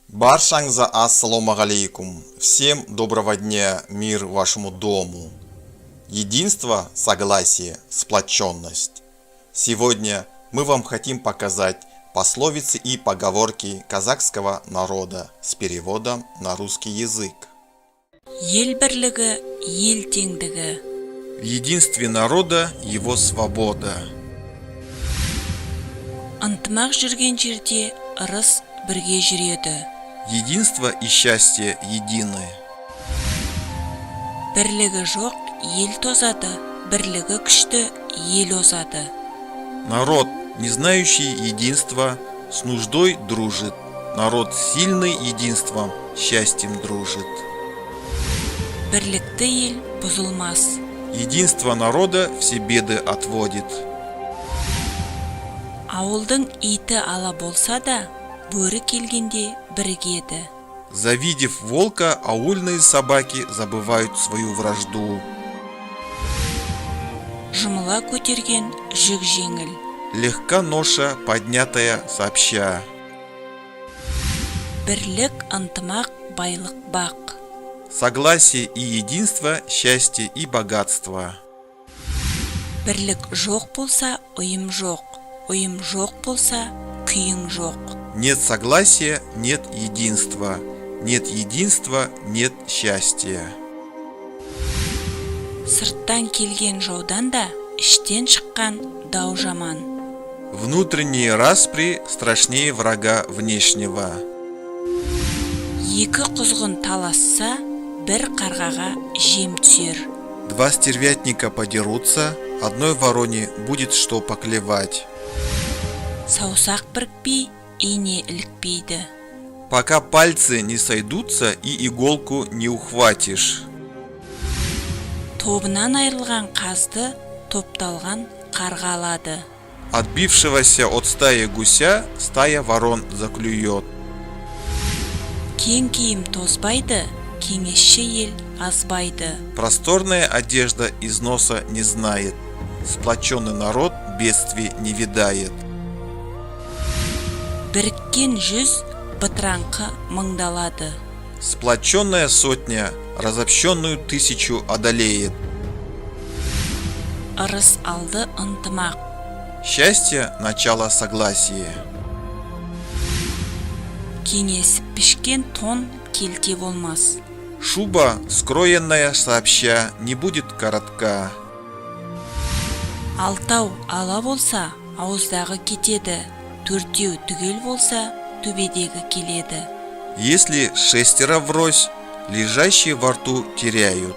Баршаңызға ассалаумағалейкум. Всем доброго дня, мир вашему дому. Единство, согласие, сплоченность. Сегодня мы вам хотим показать пословицы и поговорки казахского народа с переводом на русский язык. Ел бірлігі, ел теңдігі. В единстве народа его свобода. Ынтымақ жүрген жерде ырыс бірге жүреді. Единство и счастье едины. Бірлігі жоқ, ел тозады, бірлігі күшті, ел озады. Народ, не знающий единства, с нуждой дружит. Народ сильный единством, счастьем дружит. Бірлікті ел бұзылмас. Единство народа все беды отводит. Ауылдың иті ала болса да, бөрі келгенде бірігеді. Завидев волка, аульные собаки забывают свою вражду. Жұмыла көтерген жүк жеңіл. Легка ноша, поднятая сообща. Бірлік, ынтымақ, байлық, бақ. Согласие и единство, счастье и богатство. Бірлік жоқ болса, ұйым жоқ. Ұйым жоқ болса, күйің жоқ. Нет согласия, нет единства. Нет единства, нет счастья. Сырттан келген жаудан да, іштен шыққан дау жаман. Внутренние распри страшнее врага внешнего. Екі құзғын таласса, бір қарғаға жем түсер. Два стервятника подерутся, одной вороне будет что поклевать. Саусақ бірікпей, ине ілікпейді. Пока пальцы не сойдутся и иголку не ухватишь. Тобынан айырылған қазды, топталған қарға алады. Отбившегося от стаи гуся стая ворон заклюет. Кең киім тозбайды, кеңесші ел азбайды. Просторная одежда износа не знает. Сплоченный народ бедствий не видает. Біріккен жүз бытыраңқы мыңдалады. Сплоченная сотня разобщенную тысячу одолеет. Ырыс алды ынтымақ. Счастье – начало согласия. Кеңесіп пішкен тон келте болмас. Шуба, скроенная сообща, не будет коротка. Алтау ала болса, ауыздағы кетеді. Төртеу түгел болса, төбедегі келеді. Если шестеро врозь, лежащие во рту теряют.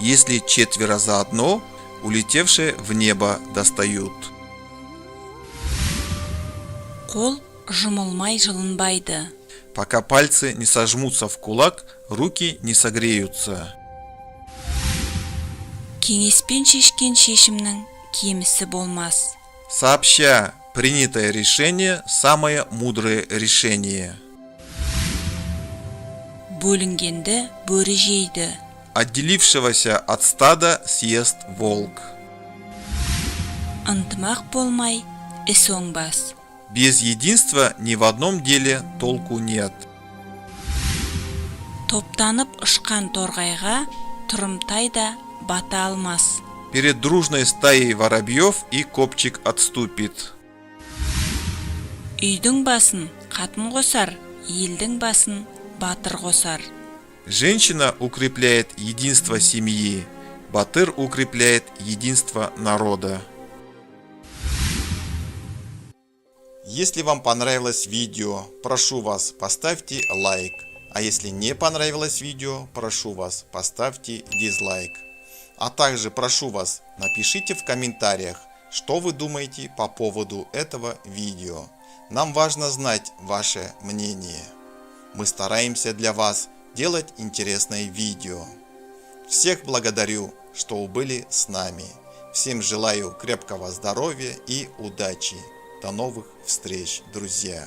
Если четверо заодно, улетевшие в небо достают. Қол жұмылмай жылынбайды. Пока пальцы не сожмутся в кулак, руки не согреются. Кеңеспен шешкен шешімнің кемісі болмас. Сообща, принятое решение – самое мудрое решение. Бөлінгенді бөрі жейді. Отделившегося от стада съест волк. Ынтымақ болмай, іс оңбас. Без единства ни в одном деле толку нет. Топтанып ұшқан торғайға тұрымтай да бата алмас. Перед дружной стаей воробьев и копчик отступит. Үйдің басын қатын қосар, елдің басын батыр қосар. Женщина укрепляет единство семьи, батыр укрепляет единство народа. Если вам понравилось видео, прошу вас, поставьте лайк. А если не понравилось видео, прошу вас, поставьте дизлайк. А также прошу вас, напишите в комментариях, что вы думаете по поводу этого видео. Нам важно знать ваше мнение. Мы стараемся для вас делать интересные видео. Всех благодарю, что были с нами. Всем желаю крепкого здоровья и удачи. До новых встреч, друзья!